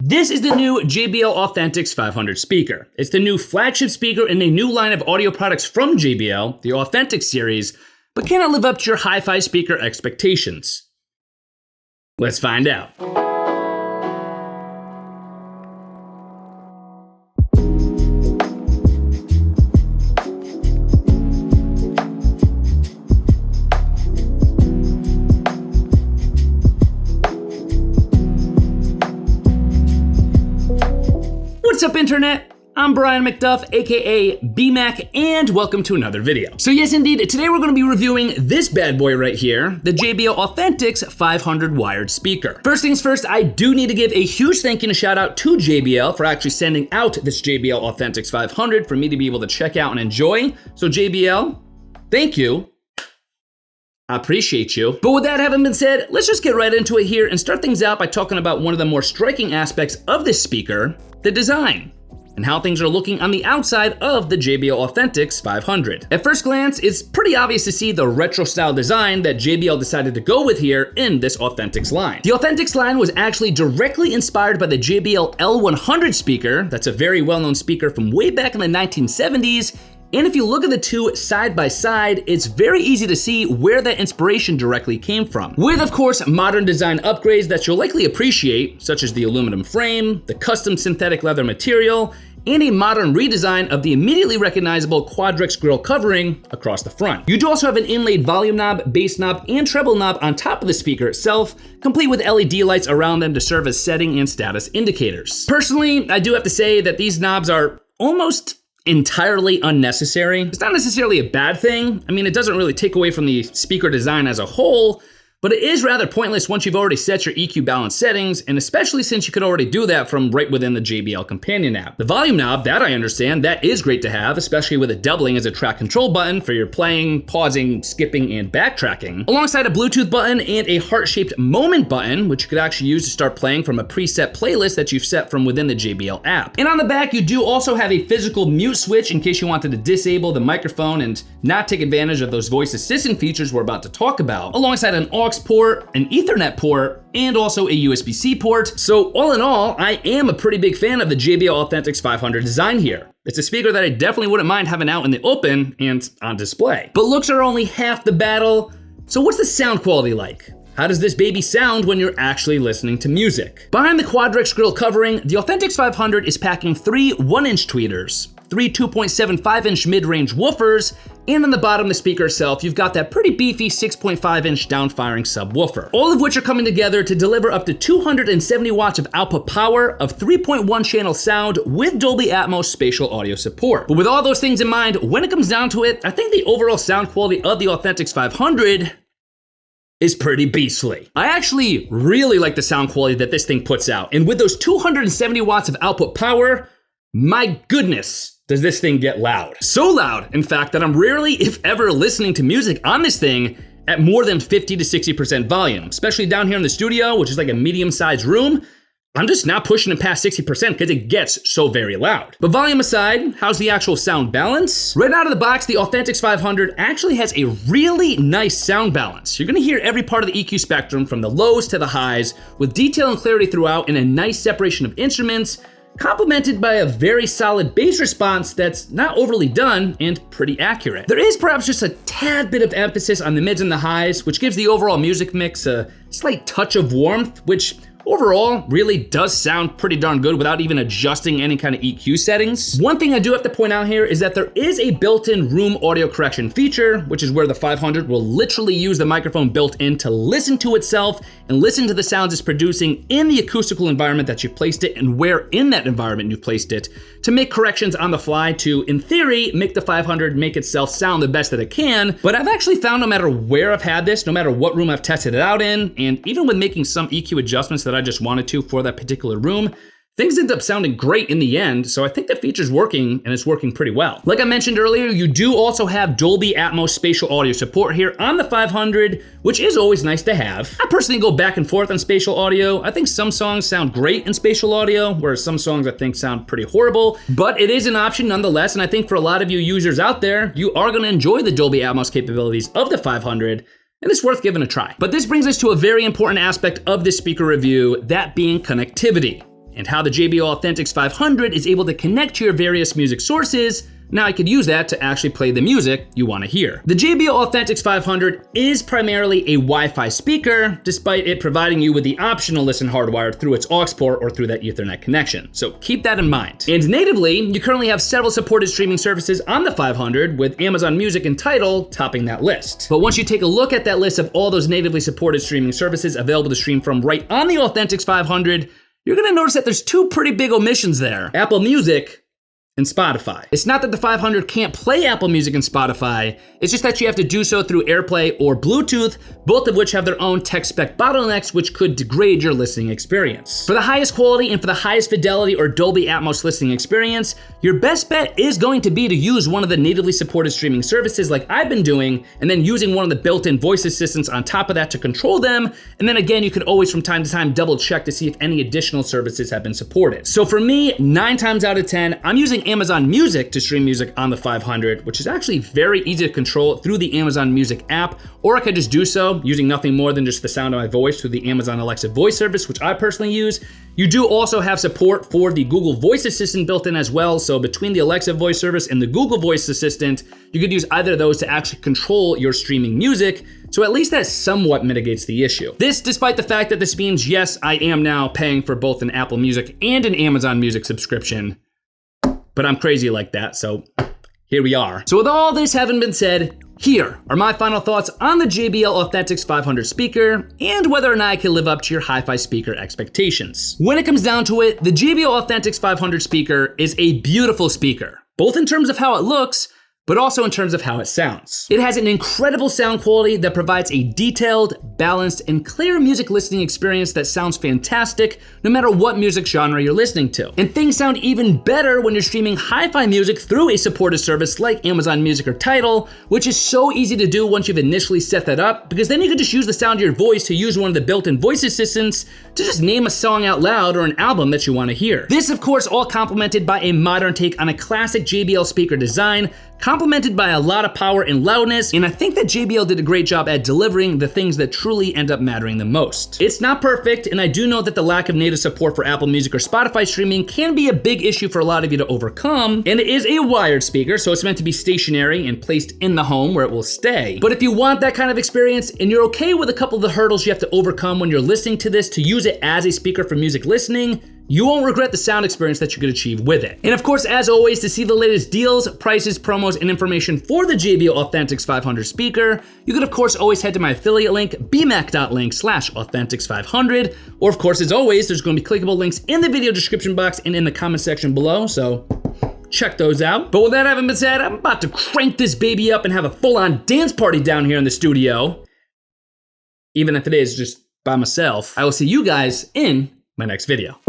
This is the new JBL Authentics 500 speaker. It's the new flagship speaker in a new line of audio products from JBL, the Authentics series, but can it live up to your hi-fi speaker expectations? Let's find out. What's up, Internet? I'm Brian McDuff, aka BMac, and welcome to another video. So yes, indeed, today we're going to be reviewing this bad boy right here, the JBL Authentics 500 wired speaker. First things first, I do need to give a huge thank you and a shout out to JBL for actually sending out this JBL Authentics 500 for me to be able to check out and enjoy. So JBL, thank you. I appreciate you. But with that having been said, let's just get right into it here and start things out by talking about one of the more striking aspects of this speaker, the design, and how things are looking on the outside of the JBL Authentics 500. At first glance, it's pretty obvious to see the retro style design that JBL decided to go with here in this Authentics line. The Authentics line was actually directly inspired by the JBL L100 speaker. That's a very well-known speaker from way back in the 1970s. And if you look at the two side by side, it's very easy to see where that inspiration directly came from. With, of course, modern design upgrades that you'll likely appreciate, such as the aluminum frame, the custom synthetic leather material, and a modern redesign of the immediately recognizable Quadrex grille covering across the front. You do also have an inlaid volume knob, bass knob, and treble knob on top of the speaker itself, complete with LED lights around them to serve as setting and status indicators. Personally, I do have to say that these knobs are almost entirely unnecessary. It's not necessarily a bad thing. I mean, it doesn't really take away from the speaker design as a whole, but it is rather pointless once you've already set your EQ balance settings, and especially since you could already do that from right within the JBL companion app. The volume knob, that I understand, that is great to have, especially with it doubling as a track control button for your playing, pausing, skipping, and backtracking, alongside a Bluetooth button and a heart-shaped moment button, which you could actually use to start playing from a preset playlist that you've set from within the JBL app. And on the back, you do also have a physical mute switch in case you wanted to disable the microphone and not take advantage of those voice assistant features we're about to talk about, alongside an aux port, an Ethernet port, and also a USB-C port. So all in all, I am a pretty big fan of the JBL Authentics 500 design here. It's a speaker that I definitely wouldn't mind having out in the open and on display. But looks are only half the battle. So what's the sound quality like? How does this baby sound when you're actually listening to music? Behind the Quadrex grille covering, the Authentics 500 is packing 3 1-inch tweeters, 3 2.75-inch mid-range woofers, and on the bottom of the speaker itself, you've got that pretty beefy 6.5-inch down-firing subwoofer, all of which are coming together to deliver up to 270 watts of output power of 3.1 channel sound with Dolby Atmos spatial audio support. But with all those things in mind, when it comes down to it, I think the overall sound quality of the Authentics 500 is pretty beastly. I actually really like the sound quality that this thing puts out, and with those 270 watts of output power, my goodness, does this thing get loud. So loud, in fact, that I'm rarely, if ever, listening to music on this thing at more than 50 to 60% volume, especially down here in the studio, which is like a medium-sized room. I'm just not pushing it past 60% because it gets so very loud. But volume aside, how's the actual sound balance? Right out of the box, the Authentics 500 actually has a really nice sound balance. You're gonna hear every part of the EQ spectrum from the lows to the highs, with detail and clarity throughout and a nice separation of instruments, complemented by a very solid bass response that's not overly done and pretty accurate. There is perhaps just a tad bit of emphasis on the mids and the highs, which gives the overall music mix a slight touch of warmth, which overall really does sound pretty darn good without even adjusting any kind of EQ settings. One thing I do have to point out here is that there is a built-in room audio correction feature, which is where the 500 will literally use the microphone built in to listen to itself and listen to the sounds it's producing in the acoustical environment that you've placed it and where in that environment you've placed it to make corrections on the fly to, in theory, make the 500 make itself sound the best that it can. But I've actually found no matter where I've had this, no matter what room I've tested it out in, and even with making some EQ adjustments that I just wanted to for that particular room, things end up sounding great in the end, so I think that feature's working, and it's working pretty well. Like I mentioned earlier, you do also have Dolby Atmos spatial audio support here on the 500, which is always nice to have. I personally go back and forth on spatial audio. I think some songs sound great in spatial audio, whereas some songs I think sound pretty horrible, but it is an option nonetheless, and I think for a lot of you users out there, you are gonna enjoy the Dolby Atmos capabilities of the 500, and it's worth giving a try. But this brings us to a very important aspect of this speaker review, that being connectivity. and how the JBL Authentics 500 is able to connect to your various music sources. Now I could use that to actually play the music you want to hear. The JBL Authentics 500 is primarily a Wi-Fi speaker, despite it providing you with the option to listen hardwired through its aux port or through that Ethernet connection. So keep that in mind. And natively, you currently have several supported streaming services on the 500, with Amazon Music and Tidal topping that list. But once you take a look at that list of all those natively supported streaming services available to stream from right on the Authentics 500, you're gonna notice that there's two pretty big omissions there: Apple Music and Spotify. It's not that the 500 can't play Apple Music and Spotify, it's just that you have to do so through AirPlay or Bluetooth, both of which have their own tech spec bottlenecks, which could degrade your listening experience. For the highest quality and for the highest fidelity or Dolby Atmos listening experience, your best bet is going to be to use one of the natively supported streaming services like I've been doing, and then using one of the built-in voice assistants on top of that to control them. And then again, you can always from time to time double check to see if any additional services have been supported. So for me, 9 times out of 10, I'm using Amazon Music to stream music on the 500, which is actually very easy to control through the Amazon Music app, or I could just do so using nothing more than just the sound of my voice through the Amazon Alexa voice service, which I personally use. You do also have support for the Google Voice Assistant built in as well, so between the Alexa voice service and the Google Voice Assistant, you could use either of those to actually control your streaming music, so at least that somewhat mitigates the issue. This despite the fact that this means, yes, I am now paying for both an Apple Music and an Amazon Music subscription, but I'm crazy like that, so here we are. So with all this having been said, here are my final thoughts on the JBL Authentics 500 speaker and whether or not I can live up to your hi-fi speaker expectations. When it comes down to it, the JBL Authentics 500 speaker is a beautiful speaker, both in terms of how it looks, but also in terms of how it sounds. It has an incredible sound quality that provides a detailed, balanced, and clear music listening experience that sounds fantastic no matter what music genre you're listening to. And things sound even better when you're streaming hi-fi music through a supported service like Amazon Music or Tidal, which is so easy to do once you've initially set that up, because then you can just use the sound of your voice to use one of the built-in voice assistants to just name a song out loud or an album that you want to hear. This, of course, all complemented by a modern take on a classic JBL speaker design, complemented by a lot of power and loudness, and I think that JBL did a great job at delivering the things that truly end up mattering the most. It's not perfect, and I do know that the lack of native support for Apple Music or Spotify streaming can be a big issue for a lot of you to overcome, and it is a wired speaker, so it's meant to be stationary and placed in the home where it will stay. But if you want that kind of experience, and you're okay with a couple of the hurdles you have to overcome when you're listening to this to use it as a speaker for music listening, you won't regret the sound experience that you could achieve with it. And of course, as always, to see the latest deals, prices, promos, and information for the JBL Authentics 500 speaker, you could of course always head to my affiliate link, bmac.link/authentics500. Or of course, as always, there's gonna be clickable links in the video description box and in the comment section below, so check those out. But with that having been said, I'm about to crank this baby up and have a full-on dance party down here in the studio. Even if it is just by myself. I will see you guys in my next video.